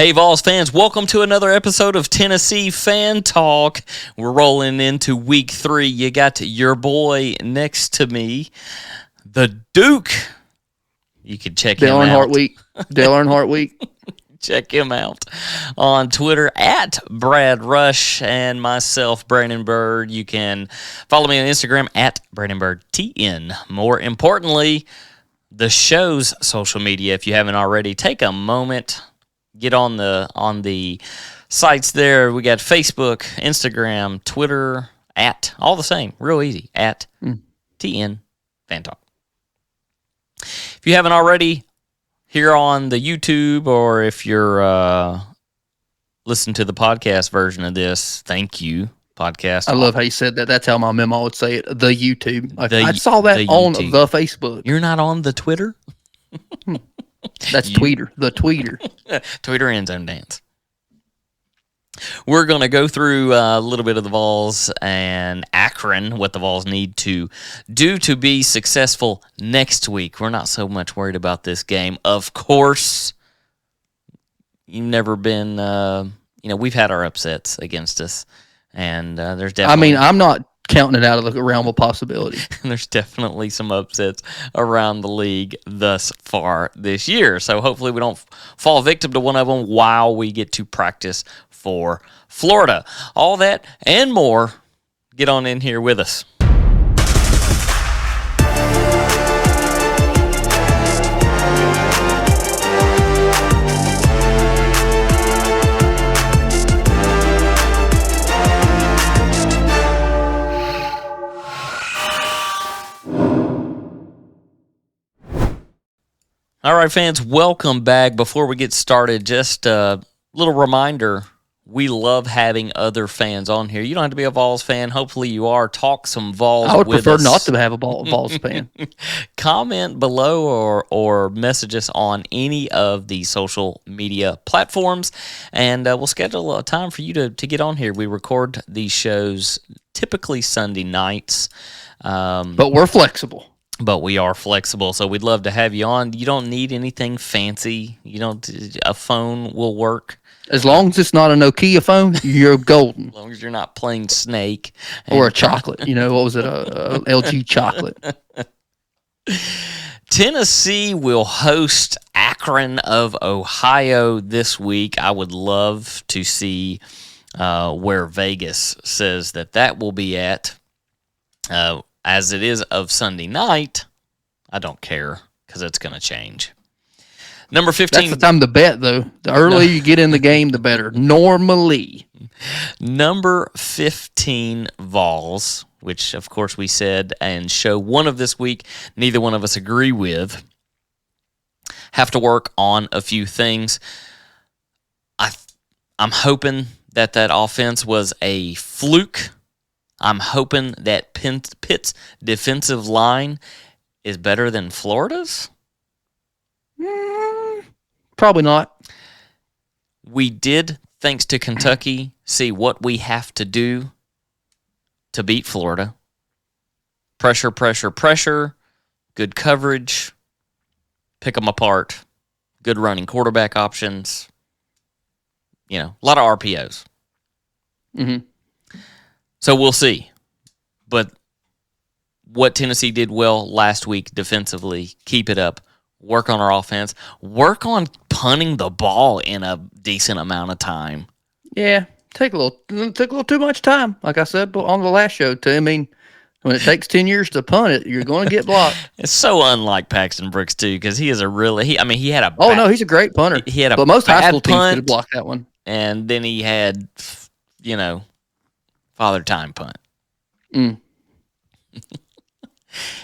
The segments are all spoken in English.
Hey, Vols fans, welcome to another episode of Tennessee Fan Talk. We're rolling into week 3. You got your boy next to me, the Duke. You can check him out. Dale Earnhardt Week. Check him out on Twitter at Brad Rush and myself, Brandon Bird. You can follow me on Instagram at BrandonBirdTN. More importantly, the show's social media. If you haven't already, take a moment, get on the sites there. We got Facebook, Instagram, Twitter, at all the same, real easy, at TN Fan Talk. If you haven't already, here on the YouTube, or if you're listening to the podcast version of this, thank you, podcast. I love how you said that. That's how my memo would say it. The YouTube. I saw that on the Facebook. You're not on the Twitter? That's Tweeter. The Tweeter. Tweeter End Zone Dance. We're going to go through a little bit of the Vols and Akron, what the Vols need to do to be successful next week. We're not so much worried about this game. Of course, you've never been, we've had our upsets against us, and there's definitely... I'm not counting it out of the realm of possibility. There's definitely some upsets around the league thus far this year, so hopefully we don't fall victim to one of them while we get to practice for Florida. All that and more. Get on in here with us. All right, fans, welcome back. Before we get started, just a little reminder. We love having other fans on here. You don't have to be a Vols fan. Hopefully you are. Talk some Vols with us. I would prefer not to have a Vols fan. Comment below or message us on any of the social media platforms, and we'll schedule a time for you to get on here. We record these shows typically Sunday nights. But we're flexible. But we are flexible, so we'd love to have you on. You don't need anything fancy. A phone will work. As long as it's not a Nokia phone, you're golden. As long as you're not playing Snake. Or a chocolate. What was it? A LG chocolate. Tennessee will host Akron of Ohio this week. I would love to see where Vegas says that will be at. As it is of Sunday night, I don't care because it's going to change. Number 15. That's the time to bet, though. The earlier you get in the game, the better. Normally. Number 15, Vols, which, of course, we said, and show one of this week, neither one of us agree with, have to work on a few things. I'm hoping that offense was a fluke. I'm hoping that Pitt's defensive line is better than Florida's. Probably not. We did, thanks to Kentucky, see what we have to do to beat Florida. Pressure, pressure, pressure. Good coverage. Pick them apart. Good running quarterback options. A lot of RPOs. Mm-hmm. So we'll see. But what Tennessee did well last week defensively, keep it up. Work on our offense. Work on punting the ball in a decent amount of time. Yeah, took a little too much time. Like I said on the last show, too. I mean, when it takes 10 years to punt it, you're going to get blocked. It's so unlike Paxton Brooks too, because he is he had a. Oh no, he's a great punter. He had a. But most high school teams punt, could have blocked that one. And then he had, father time punt.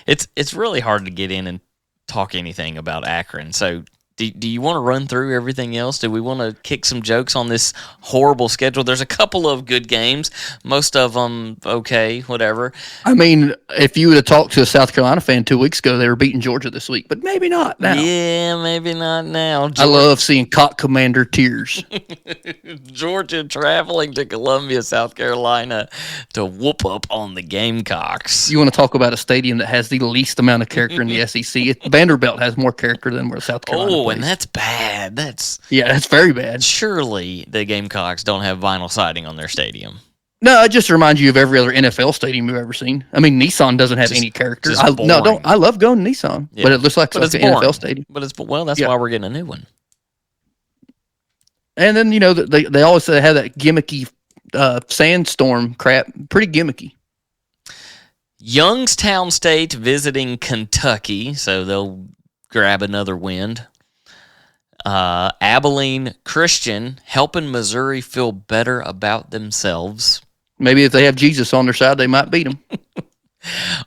It's really hard to get in and talk anything about Akron. So do you want to run through everything else? Do we want to kick some jokes on this horrible schedule? There's a couple of good games. Most of them okay, whatever. I mean, if you would have talked to a South Carolina fan 2 weeks ago, they were beating Georgia this week, but maybe not now. Yeah, maybe not now. I love seeing Cock Commander tears. Georgia traveling to Columbia, South Carolina to whoop up on the Gamecocks. You want to talk about a stadium that has the least amount of character in the SEC? Vanderbilt has more character than where South Carolina Oh, and place. that's bad. That's very bad. surely the Gamecocks don't have vinyl siding on their stadium. No, it just reminds you of every other NFL stadium you've ever seen. I mean, Nissan doesn't have any character. just I boring. love going to Nissan, but it looks like But an it's boring. NFL stadium. But that's why we're getting a new one. And then they always have that gimmicky sandstorm crap. Pretty gimmicky. Youngstown State visiting Kentucky, so they'll grab another win. Abilene Christian helping Missouri feel better about themselves. Maybe if they have Jesus on their side, they might beat them.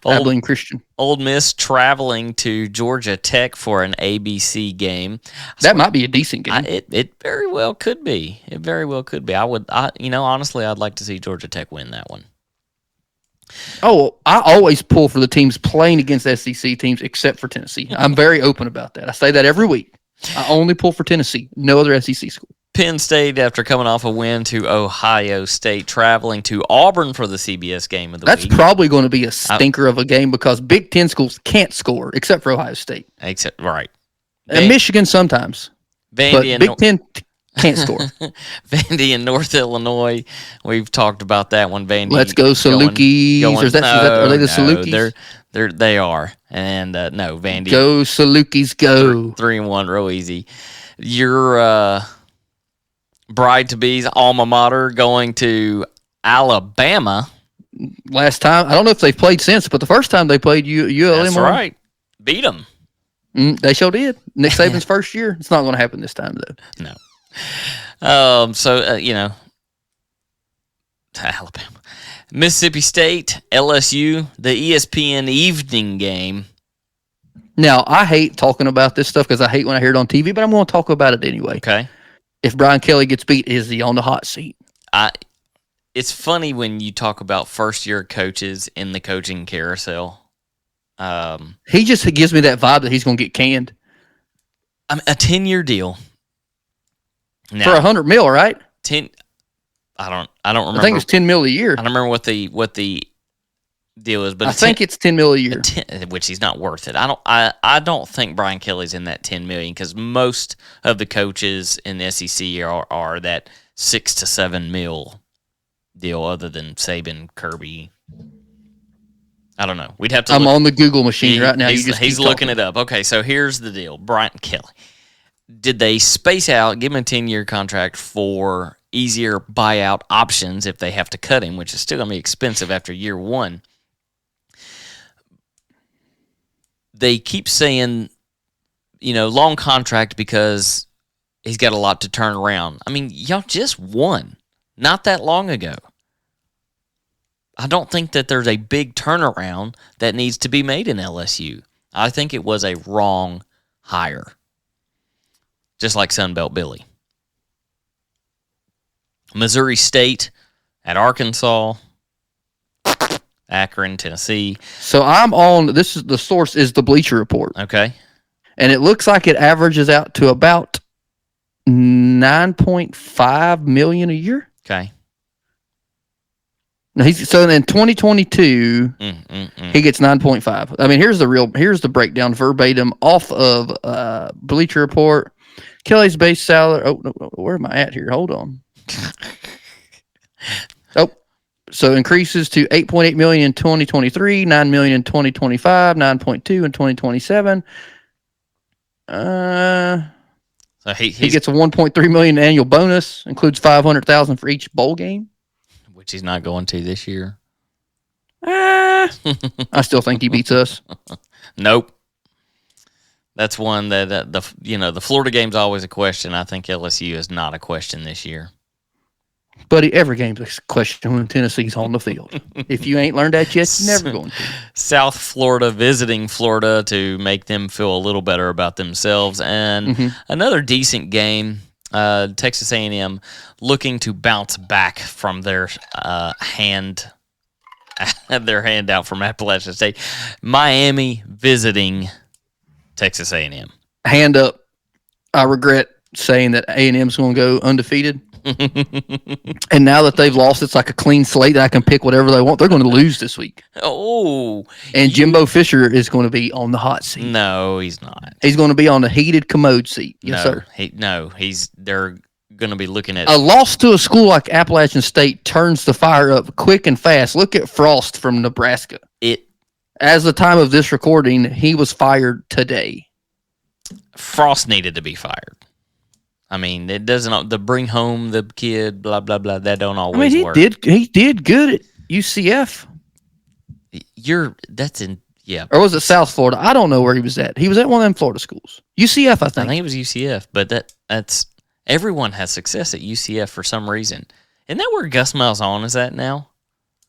Abilene Christian. Ole Miss traveling to Georgia Tech for an ABC game. That might be a decent game. It very well could be. It very well could be. Honestly, I'd like to see Georgia Tech win that one. Oh, I always pull for the teams playing against SEC teams except for Tennessee. I'm very open about that. I say that every week. I only pull for Tennessee, no other SEC school. Penn State, after coming off a win to Ohio State, traveling to Auburn for the CBS game of the week. That's probably going to be a stinker of a game because Big Ten schools can't score except for Ohio State. Right. And Michigan sometimes. Vandy but Big Ten can't score. Vandy in North Illinois. We've talked about that one. Vandy. Let's go Salukis. Are they the Salukis? They are. And no, Vandy. Go Salukis, go. 3-1, real easy. Your bride-to-be's alma mater going to Alabama. Last time, I don't know if they've played since, but the first time they played ULM. That's right. Beat them. They sure did. Nick Saban's first year. It's not going to happen this time, though. No. Alabama. Mississippi State, LSU, the ESPN evening game. Now, I hate talking about this stuff because I hate when I hear it on TV, but I'm going to talk about it anyway. Okay. If Brian Kelly gets beat, is he on the hot seat? It's funny when you talk about first-year coaches in the coaching carousel. He just gives me that vibe that he's going to get canned. A 10-year deal. Now, for $100 million, right? 10. I don't remember. I think it's $10 million a year. I don't remember what the deal is, but I think it's $10 million a year, which he's not worth it. I don't think Brian Kelly's in that $10 million because most of the coaches in the SEC are that $6 to $7 million deal, other than Saban, Kirby. I don't know. We'd have to. I'm on the Google machine right now. He's looking it up. Okay, so here's the deal. Brian Kelly. Did they space out, give him a 10-year contract for easier buyout options if they have to cut him, which is still going to be expensive after year one? They keep saying, long contract because he's got a lot to turn around. I mean, y'all just won not that long ago. I don't think that there's a big turnaround that needs to be made in LSU. I think it was a wrong hire. Just like Sunbelt Billy. Missouri State at Arkansas. Akron, Tennessee. So I'm on, the source is the Bleacher Report. Okay. And it looks like it averages out to about $9.5 million a year. Okay. Now so in 2022, he gets 9.5. I mean, here's the breakdown verbatim off of Bleacher Report. Kelly's base salary. Oh, no, where am I at here? Hold on. So increases to $8.8 million in 2023, $9 million in 2025, $9.2 in 2027. So he gets a $1.3 million annual bonus, includes $500,000 for each bowl game, which he's not going to this year. I still think he beats us. Nope. That's one that the Florida game's always a question. I think LSU is not a question this year. Buddy, every game's a question when Tennessee's on the field. If you ain't learned that yet, you're never going to. South Florida visiting Florida to make them feel a little better about themselves. And another decent game, Texas A&M looking to bounce back from their handout from Appalachian State. Miami visiting Texas A&M. Hand up. I regret saying that A&M's going to go undefeated. And now that they've lost, it's like a clean slate that I can pick whatever they want. They're going to lose this week. Oh. And Jimbo Fisher is going to be on the hot seat. No, he's not. He's going to be on the heated commode seat. Yes, no, sir. They're going to be looking at a loss to a school like Appalachian State turns the fire up quick and fast. Look at Frost from Nebraska. As the time of this recording, he was fired today. Frost needed to be fired. I mean, it doesn't. The bring home the kid, blah blah blah. That don't always work. He did good at UCF. Or was it South Florida? I don't know where he was at. He was at one of them Florida schools. UCF, I think. I think it was UCF, but that's everyone has success at UCF for some reason. Isn't that where Gus Malzahn is at now?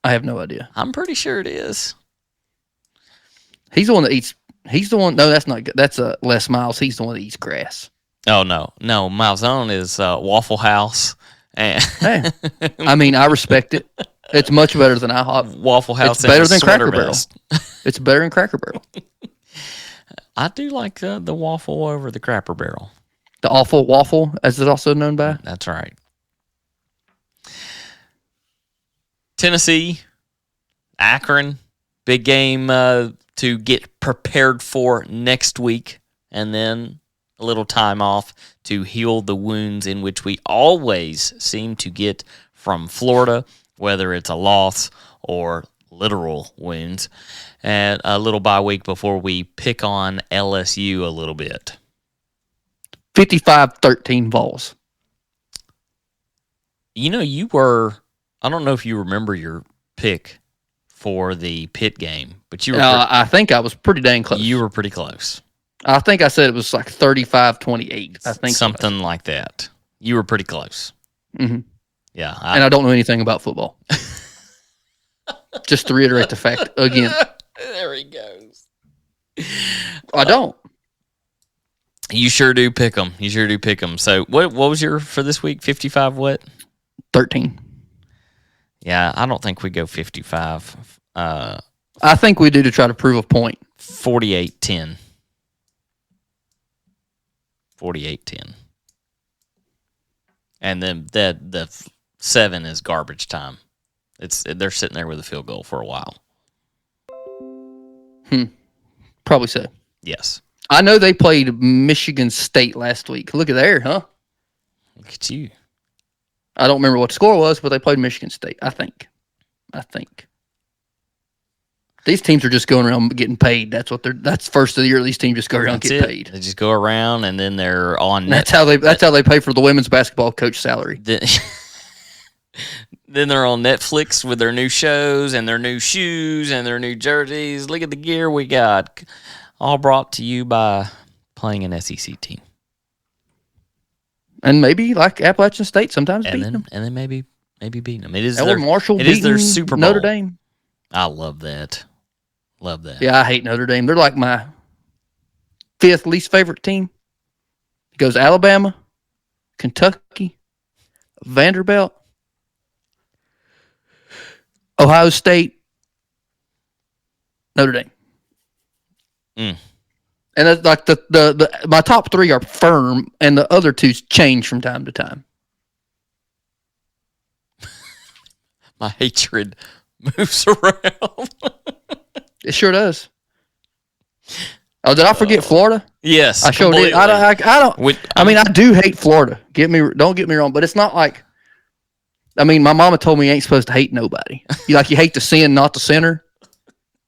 I have no idea. I'm pretty sure it is. He's the one that eats. He's the one. No, that's not good. That's Les Miles. He's the one that eats grass. Oh no. Malzahn is Waffle House. And hey, I mean, I respect it. It's much better than IHOP. Waffle House. It's better than Cracker Barrel. It's better than Cracker Barrel. I do like the waffle over the Cracker Barrel. The awful waffle, as it's also known by. That's right. Tennessee, Akron, big game to get prepared for next week, and then a little time off to heal the wounds in which we always seem to get from Florida, whether it's a loss or literal wounds, and a little bye week before we pick on LSU a little bit. 55-13 Vols. You were, I don't know if you remember your pick for the Pitt game, but you were. I think I was pretty dang close. You were pretty close. I think I said it was like 35-28. I think something like that. You were pretty close. Mm-hmm. Yeah, and I don't know anything about football. Just to reiterate the fact again. There he goes. I don't. You sure do pick them. So what was your for this week? 55 what? 13. Yeah, I don't think we go 55. I think we do to try to prove a point. 48-10. 48-10. And then the 7 is garbage time. They're sitting there with a field goal for a while. Probably so. Yes. I know they played Michigan State last week. Look at there, huh? Look at you. I don't remember what the score was, but they played Michigan State, I think. These teams are just going around getting paid. That's first of the year. These teams just go around and get paid. They just go around and then they're on. That's how they pay for the women's basketball coach salary. Then they're on Netflix with their new shows and their new shoes and their new jerseys. Look at the gear we got. All brought to you by playing an SEC team. And maybe like Appalachian State sometimes beating them. And then maybe beating them. It is their Super Bowl. Notre Dame. I love that. Yeah, I hate Notre Dame. They're like my 5th least favorite team. It goes Alabama, Kentucky, Vanderbilt, Ohio State, Notre Dame. And that's like the my top 3 are firm, and the other 2 change from time to time. My hatred moves around. It sure does. Oh, did I forget Florida? Yes, I sure did. I don't. I mean, I do hate Florida. Don't get me wrong, but it's not like. I mean, my mama told me you ain't supposed to hate nobody. You hate the sin, not the sinner,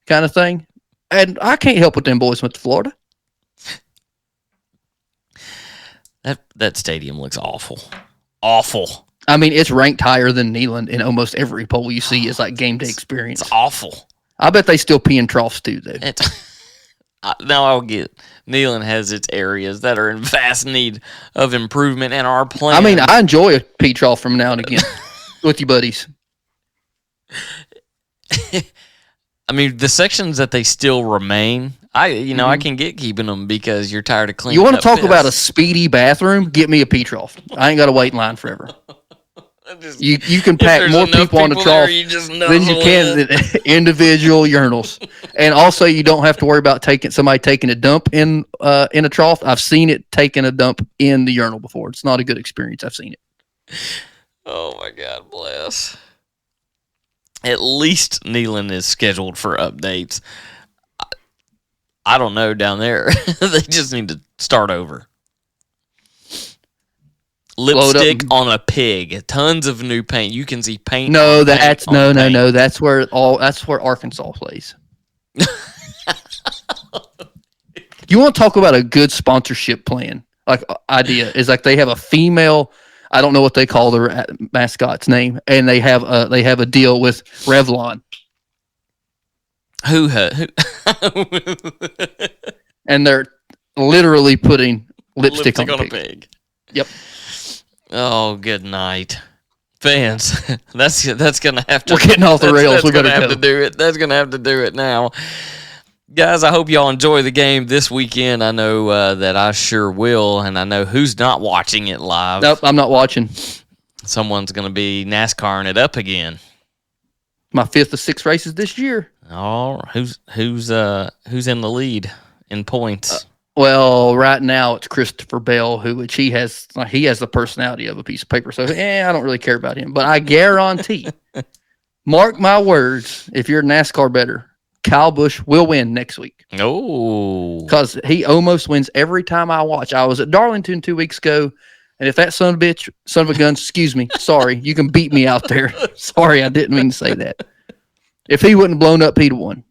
kind of thing. And I can't help what them boys went to Florida. That stadium looks awful. Awful. I mean, it's ranked higher than Neyland in almost every poll you see. Is like game day experience. It's awful. I bet they still pee in troughs too, though. Now I'll get Neyland has its areas that are in vast need of improvement, and our plan. I mean, I enjoy a pee trough from now and again with you buddies. I mean, the sections that they still remain, I can get keeping them because you're tired of cleaning. You want to talk about a speedy bathroom? Get me a pee trough. I ain't got to wait in line forever. You can pack more people on the trough than you can the individual urinals, and also you don't have to worry about somebody taking a dump in a trough. I've seen it taking a dump in the urinal before. It's not a good experience. I've seen it. Oh, my God, bless. At least Neyland is scheduled for updates. I don't know down there. They just need to start over. Lipstick on a pig. Tons of new paint. You can see paint. No, that's no. That's where Arkansas plays. You want to talk about a good sponsorship plan? Like idea is like they have a female. I don't know what they call their mascot's name, and they have a deal with Revlon. Who? And they're literally putting lipstick on a pig. Yep. Oh, good night, fans. That's gonna have to. We're getting off the rails. We better have to do it. That's gonna have to do it now, guys. I hope y'all enjoy the game this weekend. I know that I sure will, and I know who's not watching it live. Nope, I'm not watching. Someone's gonna be NASCARing it up again. My 5th of 6 races this year. Oh, who's in the lead in points? Well, right now it's Christopher Bell, which he has the personality of a piece of paper. So, I don't really care about him. But I guarantee, mark my words, if you're a NASCAR bettor, Kyle Busch will win next week. Oh, because he almost wins every time I watch. I was at Darlington 2 weeks ago, and if that son of a gun, excuse me, sorry, you can beat me out there. Sorry, I didn't mean to say that. If he wouldn't have blown up, he'd have won.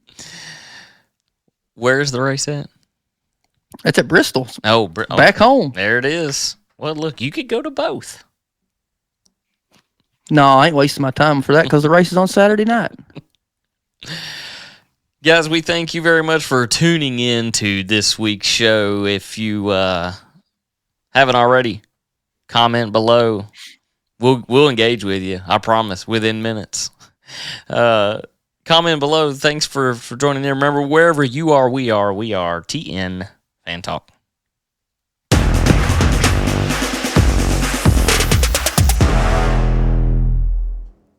Where's the race at? That's at Bristol. Oh, back home. There it is. Well, look, you could go to both. No, I ain't wasting my time for that because the race is on Saturday night. Guys, we thank you very much for tuning in to this week's show. If you haven't already, comment below. We'll engage with you. I promise, within minutes. Comment below. Thanks for joining in. Remember, wherever you are, we are TN Fan Talk.